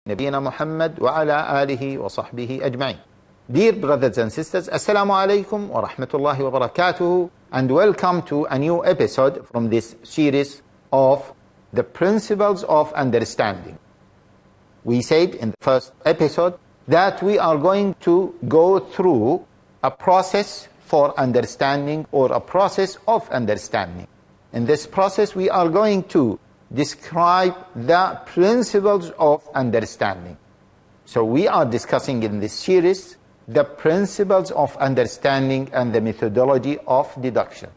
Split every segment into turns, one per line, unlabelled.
نبينا محمد وعلى آله وصحبه أجمعين. Dear brothers and sisters, Assalamu alaikum wa rahmatullahi wa barakatuhu, and welcome to a new episode from this series of the principles of understanding. We said in the first episode that we are going to go through a process for understanding, or a process of understanding. In this process, we are going to describe the principles of understanding. So we are discussing in this series the principles of understanding and the methodology of deduction.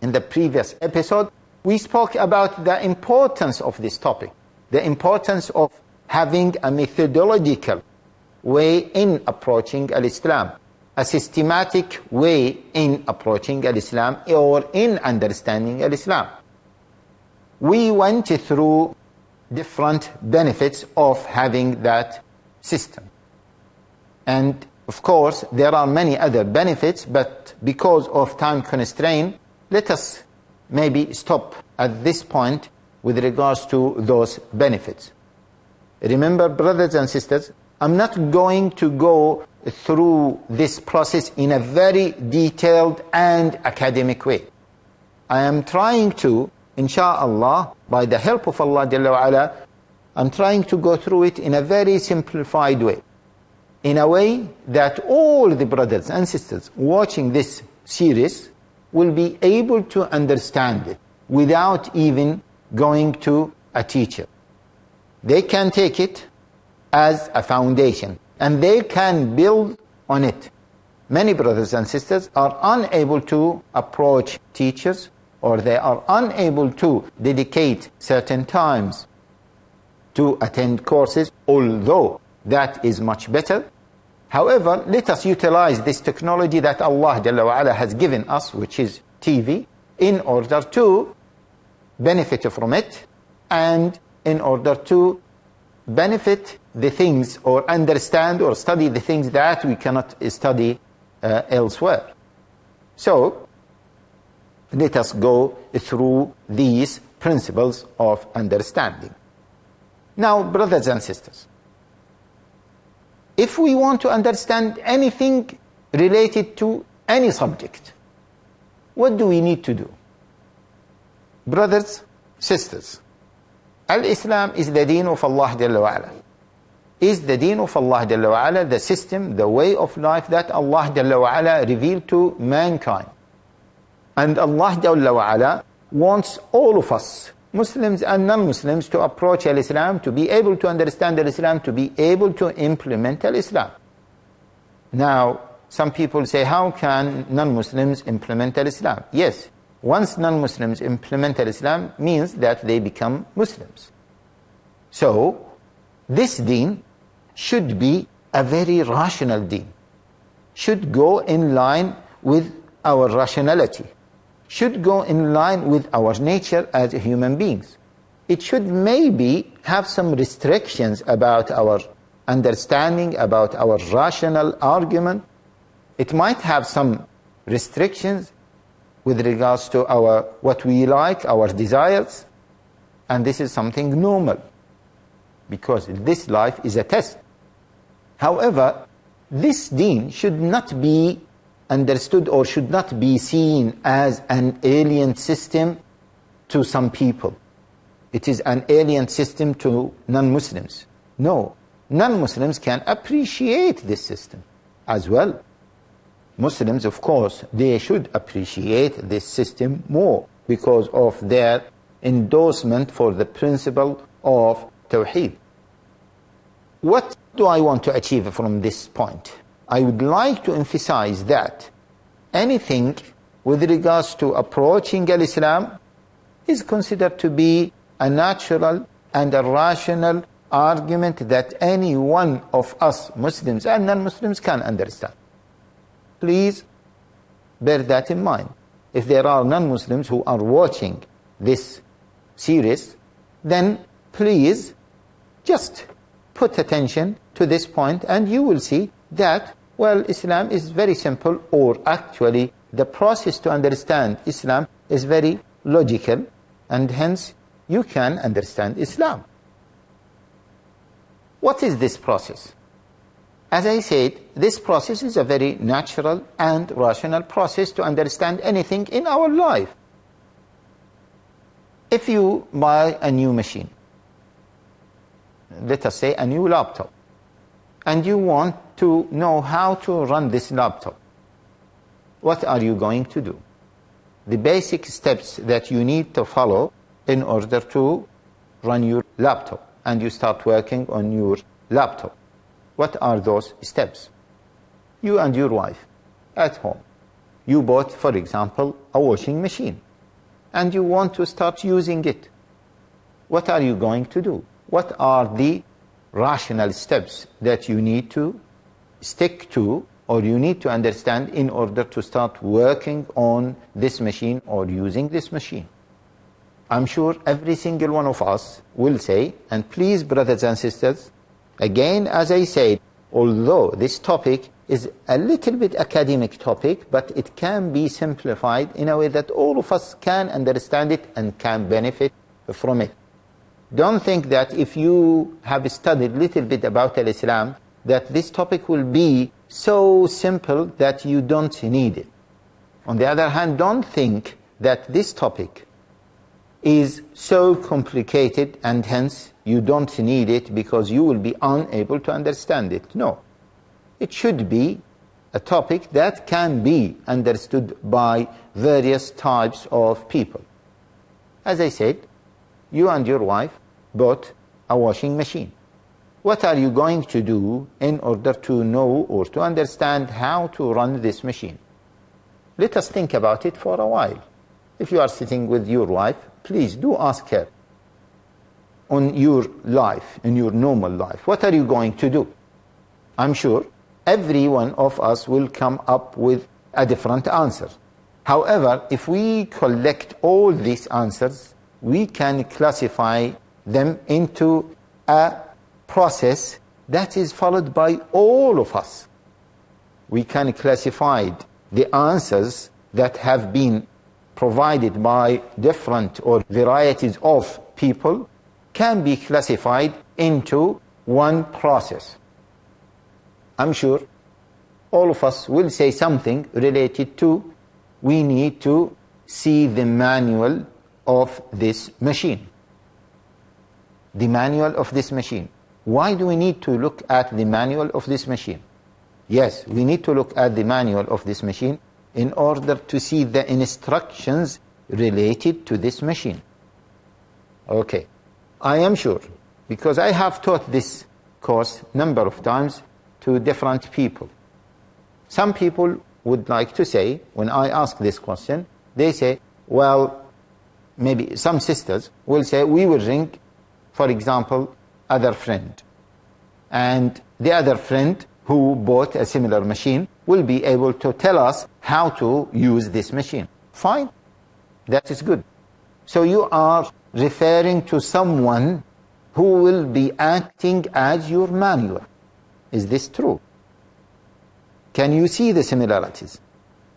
In the previous episode, we spoke about the importance of this topic, the importance of having a methodological way in approaching al-Islam, a systematic way in approaching al-Islam or in understanding al-Islam. We went through different benefits of having that system. And of course, there are many other benefits, but because of time constraint, let us maybe stop at this point with regards to those benefits. Remember, brothers and sisters, I'm not going to go through this process in a very detailed and academic way. I am trying to, insha'Allah, by the help of Allah Jalla wa Ala, I'm trying to go through it in a very simplified way, in a way that all the brothers and sisters watching this series will be able to understand it without even going to a teacher. They can take it as a foundation, and they can build on it. Many brothers and sisters are unable to approach teachers, or they are unable to dedicate certain times to attend courses, although that is much better. However, let us utilize this technology that Allah Jalla wa Ala has given us, which is TV, in order to benefit from it, and in order to benefit the things, or understand or study the things that we cannot study elsewhere. So, let us go through these principles of understanding. Now, brothers and sisters, if we want to understand anything related to any subject, what do we need to do? Brothers, sisters, Al-Islam is the deen of Allah Jalla wa Ala. Is the deen of Allah Jalla wa Ala the system, the way of life that Allah Jalla wa Ala revealed to mankind. And Allah Jalla wa Ala wants all of us, Muslims and non-Muslims, to approach al-Islam, to be able to understand al-Islam, to be able to implement al-Islam. Now, some people say, how can non-Muslims implement al-Islam? Yes, once non-Muslims implement al-Islam, means that they become Muslims. So, this deen should be a very rational deen, should go in line with our rationality, should go in line with our nature as human beings. It should maybe have some restrictions about our understanding, about our rational argument. It might have some restrictions with regards to what we like, our desires, and this is something normal, because this life is a test. However, this deen should not be understood, or should not be seen as an alien system to some people. It is an alien system to non-Muslims. No, non-Muslims can appreciate this system as well. Muslims, of course, they should appreciate this system more because of their endorsement for the principle of Tawheed. What do I want to achieve from this point? I would like to emphasize that anything with regards to approaching al-Islam is considered to be a natural and a rational argument that any one of us, Muslims and non-Muslims, can understand. Please bear that in mind. If there are non-Muslims who are watching this series, then please just put attention to this point, and you will see that, well, Islam is very simple, or actually the process to understand Islam is very logical, and hence you can understand Islam. What is this process? As I said, this process is a very natural and rational process to understand anything in our life. If you buy a new machine, let us say a new laptop, and you want to know how to run this laptop, what are you going to do? The basic steps that you need to follow in order to run your laptop, and you start working on your laptop. What are those steps? You and your wife at home, you bought, for example, a washing machine, and you want to start using it. What are you going to do? What are the rational steps that you need to stick to, or you need to understand in order to start working on this machine or using this machine? I'm sure every single one of us will say, and please, brothers and sisters, again, as I said, although this topic is a little bit academic topic, but it can be simplified in a way that all of us can understand it and can benefit from it. Don't think that if you have studied a little bit about Islam, that this topic will be so simple that you don't need it. On the other hand, don't think that this topic is so complicated and hence you don't need it because you will be unable to understand it. No. It should be a topic that can be understood by various types of people. As I said, you and your wife bought a washing machine. What are you going to do in order to know or to understand how to run this machine? Let us think about it for a while. If you are sitting with your wife, please do ask her, on your life, in your normal life, what are you going to do? I'm sure every one of us will come up with a different answer. However, if we collect all these answers, we can classify them into a process that is followed by all of us. We can classify the answers that have been provided by different or varieties of people can be classified into one process. I'm sure all of us will say something related to we need to see the manual of this machine. The manual of this machine. Why do we need to look at the manual of this machine? Yes, we need to look at the manual of this machine in order to see the instructions related to this machine. Okay, I am sure, because I have taught this course number of times to different people. Some people would like to say, when I ask this question, they say, well, maybe some sisters will say, we will ring, for example, other friend. And the other friend who bought a similar machine will be able to tell us how to use this machine. Fine, that is good. So you are referring to someone who will be acting as your manual. Is this true? Can you see the similarities?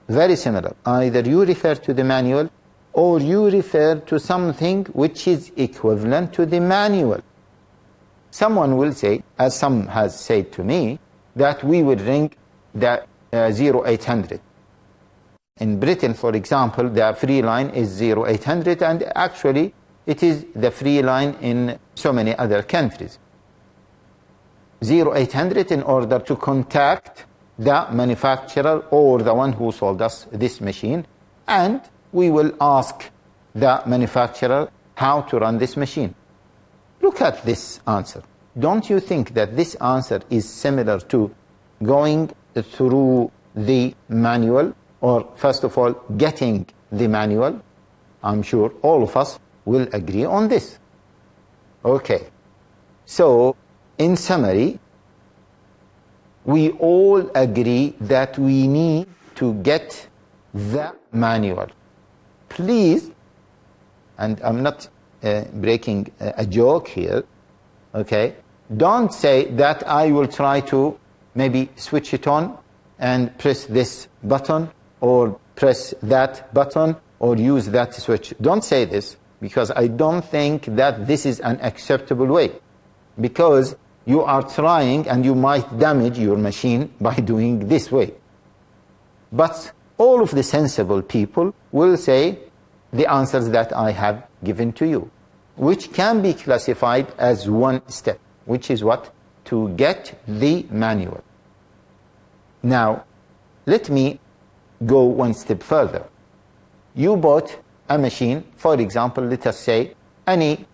Very similar. Either you refer to the manual or you refer to something which is equivalent to the manual. Someone will say, as some has said to me, that we would ring the 0800. In Britain, for example, the free line is 0800, and actually it is the free line in so many other countries. 0800 in order to contact the manufacturer or the one who sold us this machine, and we will ask the manufacturer how to run this machine. Look at this answer. Don't you think that this answer is similar to going through the manual, or first of all, getting the manual? I'm sure all of us will agree on this. Okay. So, in summary, we all agree that we need to get the manual. Please, and I'm not breaking a joke here, okay, don't say that I will try to maybe switch it on and press this button or press that button or use that switch. Don't say this, because I don't think that this is an acceptable way. Because you are trying and you might damage your machine by doing this way. But all of the sensible people will say the answers that I have given to you, which can be classified as one step, which is what? To get the manual. Now, let me go one step further. You bought a machine, for example, let us say, any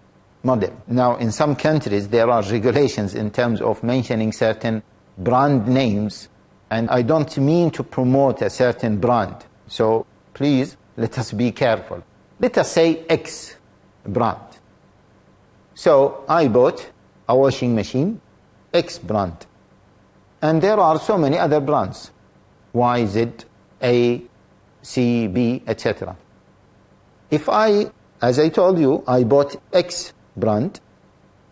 model. Now, in some countries, there are regulations in terms of mentioning certain brand names, and I don't mean to promote a certain brand. So, please, let us be careful. Let us say X brand. So, I bought a washing machine, X brand. And there are so many other brands, Y, Z, A, C, B, etc. If I, as I told you, I bought X brand,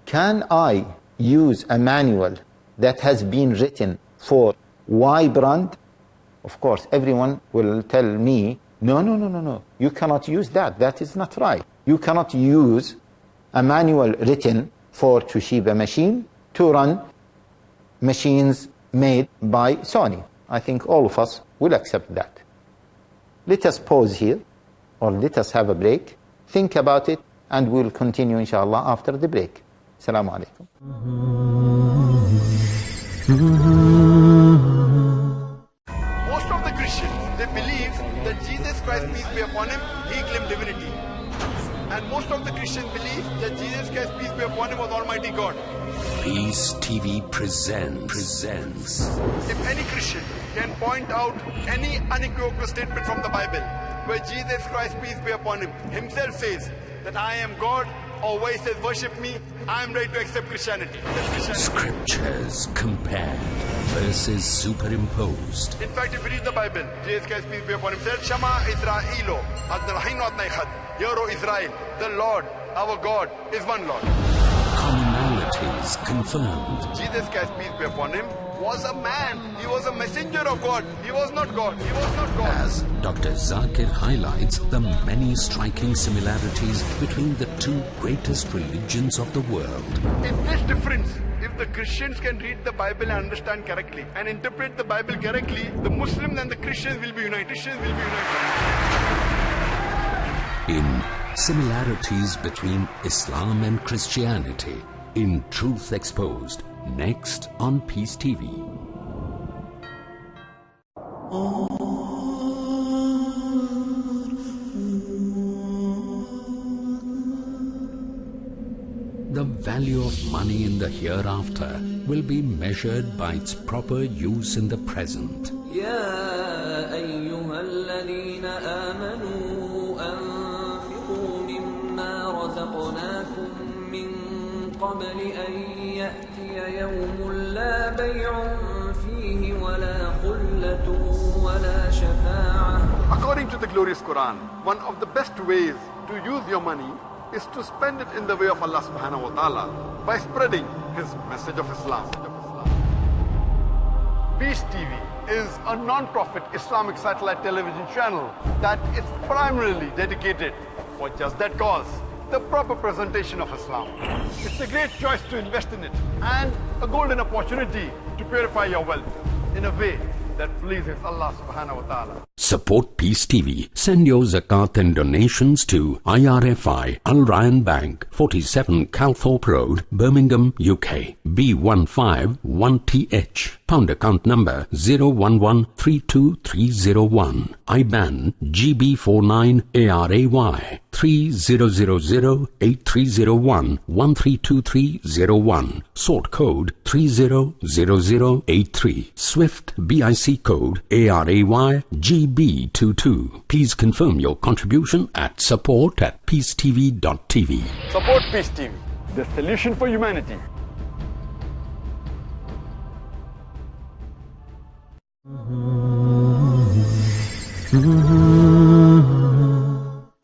can I use a manual that has been written for Y brand? Of course, everyone will tell me, no, you cannot use that. That is not right. You cannot use a manual written for Toshiba machine to run machines made by Sony. I think all of us will accept that. Let us pause here, or let us have a break, think about it, and we'll continue inshallah after the break. Assalamu alaikum.
Most of the Christians, they believe that Jesus Christ, peace be upon him, he claimed divinity. And most of the Christians believe that Jesus Christ, peace be upon him, was Almighty God.
Peace TV presents.
If any Christian can point out any unequivocal statement from the Bible where Jesus Christ, peace be upon him, himself says that I am God, or where he says worship me, I am ready to accept Christianity.
Scriptures compared, verses superimposed.
In fact, if you read the Bible, Jesus Christ, peace be upon him, said, Shama Israelo, Ad-Rahinu Ad-Naichad, Hear, O Israel, the Lord, our God, is one Lord.
Commonalities confirmed.
Jesus Christ, peace be upon him, was a man. He was a messenger of God. He was not God. He was not God.
As Dr. Zakir highlights the many striking similarities between the two greatest religions of the world.
In this difference, if the Christians can read the Bible and understand correctly and interpret the Bible correctly, the Muslims and the Christians will be united.
In similarities between Islam and Christianity, in Truth Exposed, next on Peace TV. The value of money in the hereafter will be measured by its proper use in the present.
يا أيها الذين آمنوا أنفقوا مما رزقناكم من قبل أن يأتي يوم لا بيع فيه ولا خلة ولا شفاعة.
According to the glorious Quran, one of the best ways to use your money is to spend it in the way of Allah subhanahu wa ta'ala by spreading his message of Islam. Peace TV is a non-profit Islamic satellite television channel that is primarily dedicated for just that cause, the proper presentation of Islam. It's a great choice to invest in it and a golden opportunity to purify your wealth in a way that pleases Allah subhanahu wa ta'ala.
Support Peace TV. Send your zakat and donations to IRFI Al Ryan Bank, 47 Calthorpe Road, Birmingham, UK, B151TH. Pound account number 011-32301. IBAN GB49ARAY 30008301 132301. Sort code 300083. Swift BIC code ARAY GB22. Please confirm your contribution at support@peacetv.tv.
Support Peace TV, the solution for humanity.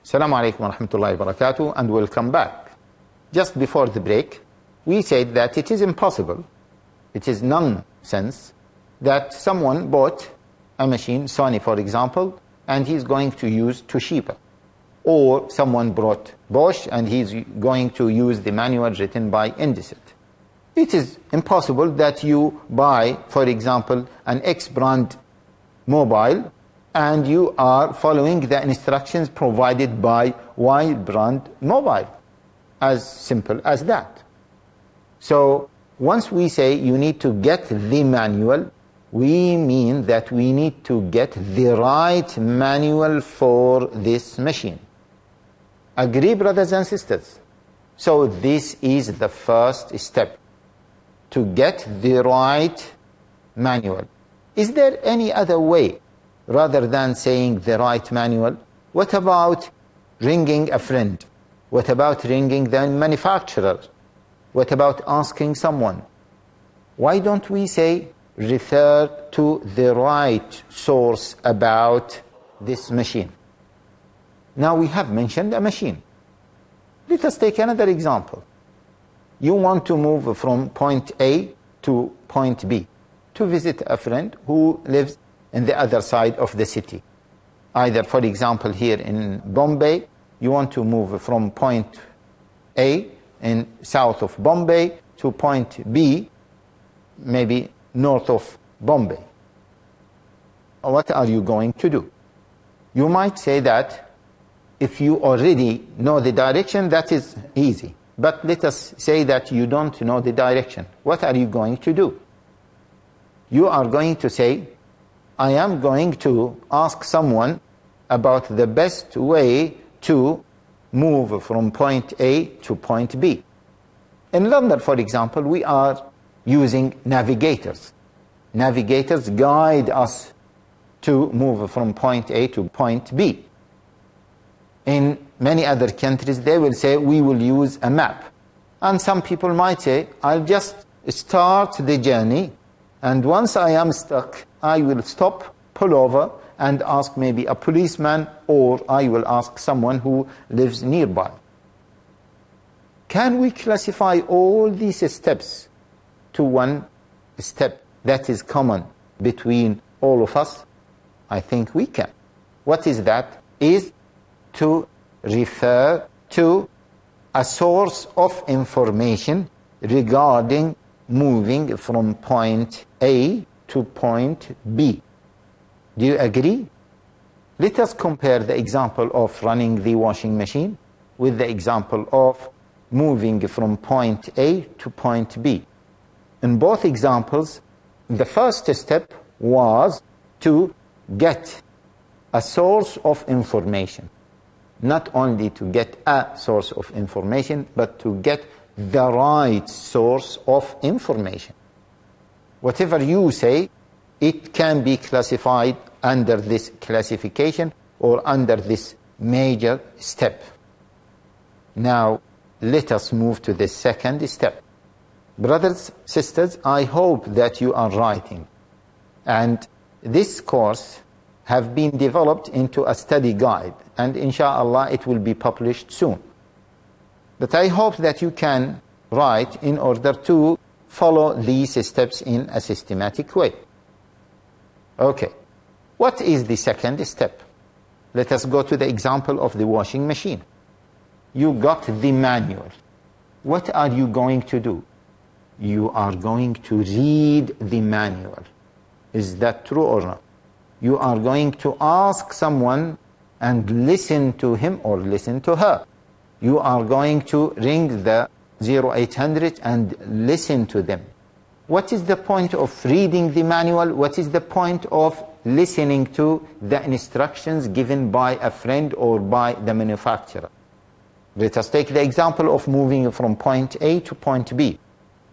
Assalamu alaikum wa rahmatullahi wa barakatuh, and welcome back. Just before the break, we said that it is impossible, it is nonsense, that someone bought a machine, Sony for example, and he's going to use Toshiba. Or someone brought Bosch and he's going to use the manual written by Indesit. It is impossible that you buy, for example, an X brand mobile and you are following the instructions provided by Y brand mobile. As simple as that. So once we say you need to get the manual, we mean that we need to get the right manual for this machine. Agree, brothers and sisters? So this is the first step, to get the right manual. Is there any other way rather than saying the right manual? What about ringing a friend? What about ringing the manufacturer? What about asking someone? Why don't we say refer to the right source about this machine? Now we have mentioned a machine. Let us take another example. You want to move from point A to point B to visit a friend who lives in the other side of the city. Either, for example, here in Bombay, you want to move from point A in south of Bombay to point B, maybe north of Bombay. What are you going to do? You might say that if you already know the direction, that is easy. But let us say that you don't know the direction. What are you going to do? You are going to say, I am going to ask someone about the best way to move from point A to point B. In London, for example, we are using navigators. Navigators guide us to move from point A to point B. In many other countries, they will say, we will use a map. And some people might say, I'll just start the journey, and once I am stuck, I will stop, pull over, and ask maybe a policeman, or I will ask someone who lives nearby. Can we classify all these steps to one step that is common between all of us? I think we can. What is that? Is to refer to a source of information regarding moving from point A to point B. Do you agree? Let us compare the example of running the washing machine with the example of moving from point A to point B. In both examples, the first step was to get a source of information. Not only to get a source of information, but to get the right source of information. Whatever you say, it can be classified under this classification or under this major step. Now, let us move to the second step. Brothers, sisters, I hope that you are writing. And this course have been developed into a study guide, and inshallah it will be published soon. But I hope that you can write in order to follow these steps in a systematic way. Okay, what is the second step? Let us go to the example of the washing machine. You got the manual. What are you going to do? You are going to read the manual. Is that true or not? You are going to ask someone and listen to him or listen to her. You are going to ring the 0800 and listen to them. What is the point of reading the manual? What is the point of listening to the instructions given by a friend or by the manufacturer? Let us take the example of moving from point A to point B.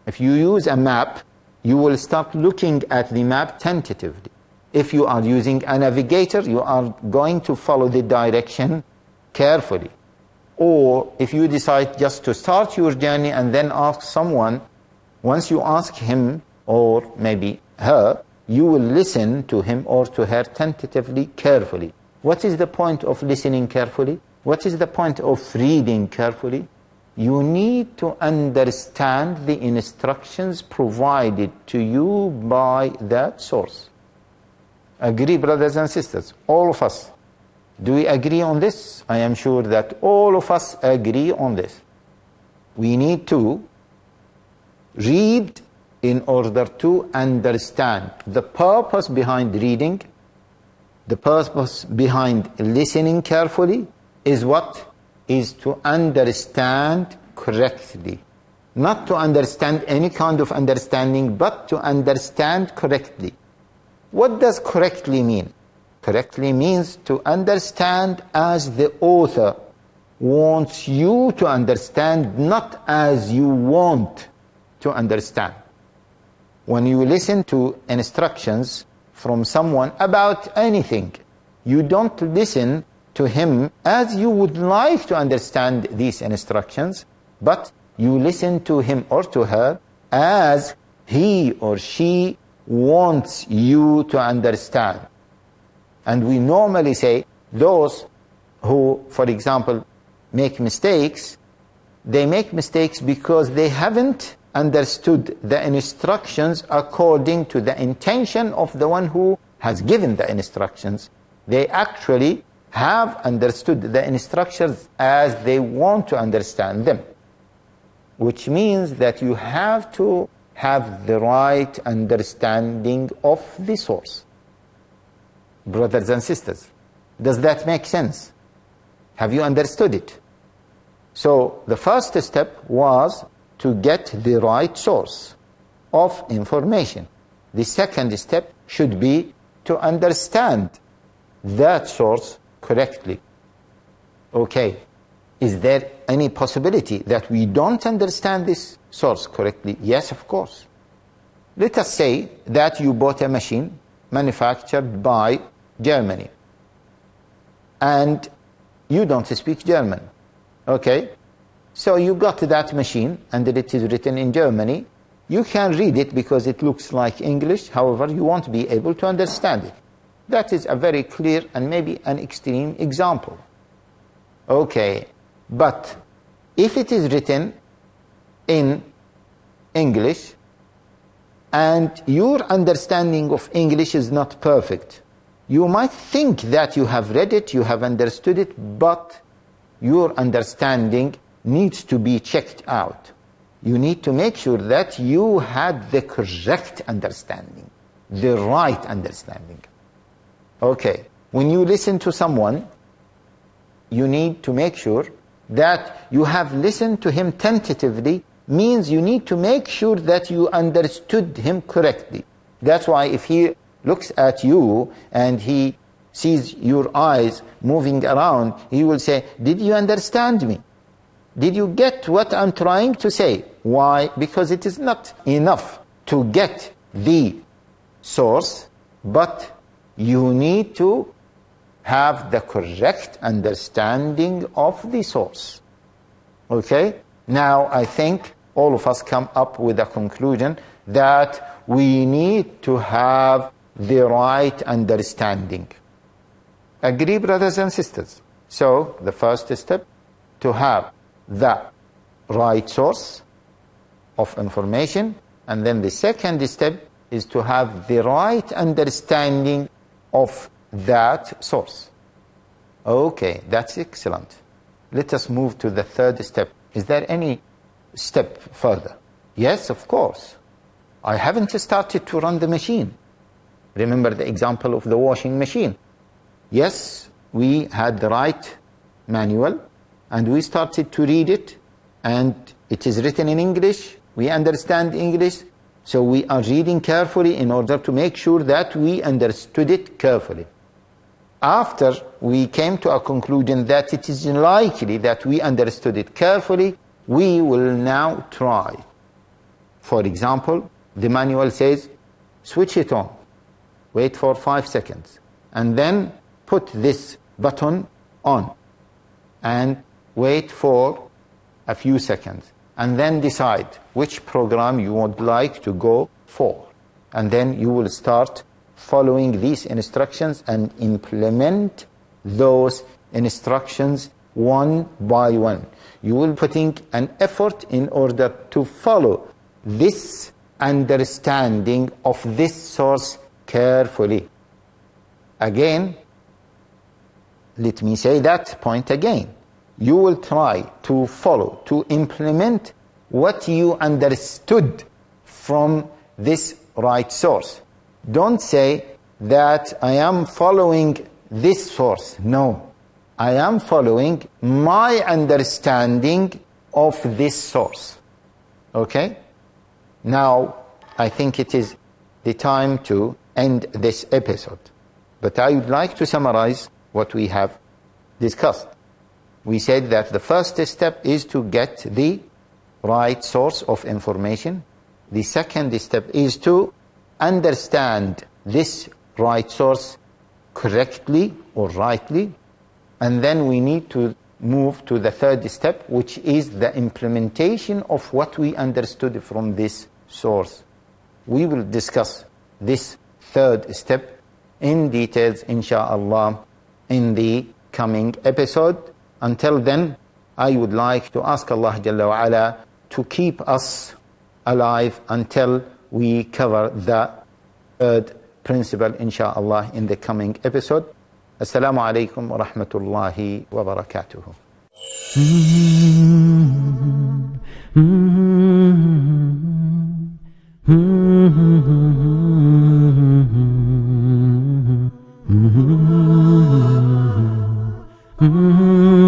If you use a map, you will start looking at the map tentatively. If you are using a navigator, you are going to follow the direction carefully. Or if you decide just to start your journey and then ask someone, once you ask him or maybe her, you will listen to him or to her tentatively, carefully. What is the point of listening carefully? What is the point of reading carefully? You need to understand the instructions provided to you by that source. Agree, brothers and sisters, all of us. Do we agree on this? I am sure that all of us agree on this. We need to read in order to understand. The purpose behind reading, the purpose behind listening carefully is what? Is to understand correctly. Not to understand any kind of understanding, but to understand correctly. What does correctly mean? Correctly means to understand as the author wants you to understand, not as you want to understand. When you listen to instructions from someone about anything, you don't listen to him as you would like to understand these instructions, but you listen to him or to her as he or she wants you to understand. And we normally say those who, for example, make mistakes, they make mistakes because they haven't understood the instructions according to the intention of the one who has given the instructions. They actually have understood the instructions as they want to understand them, which means that you have to have the right understanding of the source. Brothers and sisters, does that make sense? Have you understood it? So the first step was to get the right source of information. The second step should be to understand that source correctly. Okay, is there any possibility that we don't understand this source correctly? Yes, of course. Let us say that you bought a machine manufactured by Germany and you don't speak German. Okay, so you got that machine and it is written in Germany. You can read it because it looks like English, however you won't be able to understand it. That is a very clear and maybe an extreme example. Okay, but if it is written in English and your understanding of English is not perfect, you might think that you have read it, you have understood it, but your understanding needs to be checked out. You need to make sure that you had the correct understanding, the right understanding. Okay, when you listen to someone, you need to make sure that you have listened to him tentatively, means you need to make sure that you understood him correctly. That's why if he looks at you and he sees your eyes moving around, he will say, did you understand me? Did you get what I'm trying to say? Why? Because it is not enough to get the source, but you need to have the correct understanding of the source. Okay? Now I think all of us come up with a conclusion that we need to have the right understanding. Agree, brothers and sisters? So the first step, to have the right source of information, and then the second step is to have the right understanding of that source. Okay, that's excellent. Let us move to the third step. Is there any step further? Yes, of course. I haven't started to run the machine. Remember the example of the washing machine. Yes, we had the right manual and we started to read it, and it is written in English. We understand English, so we are reading carefully in order to make sure that we understood it carefully. After we came to a conclusion that it is likely that we understood it carefully, we will now try. For example, the manual says, switch it on, wait for 5 seconds, and then put this button on, and wait for a few seconds, and then decide which program you would like to go for. And then you will start following these instructions and implement those instructions one by one. You will putting an effort in order to follow this understanding of this source carefully. Again, let me say that point again. You will try to follow, to implement what you understood from this right source. Don't say that I am following this source. No, I am following my understanding of this source. Okay? Now, I think it is the time to end this episode. But I would like to summarize what we have discussed. We said that the first step is to get the right source of information. The second step is to understand this right source correctly or rightly. And then we need to move to the third step, which is the implementation of what we understood from this source. We will discuss this third step in details, insha'Allah, in the coming episode. Until then, I would like to ask Allah Jalla wa Ala to keep us alive until we cover the third principle, insha'Allah, in the coming episode. Assalamu alaikum wa rahmatullahi wa barakatuhu.
Mm-hmm.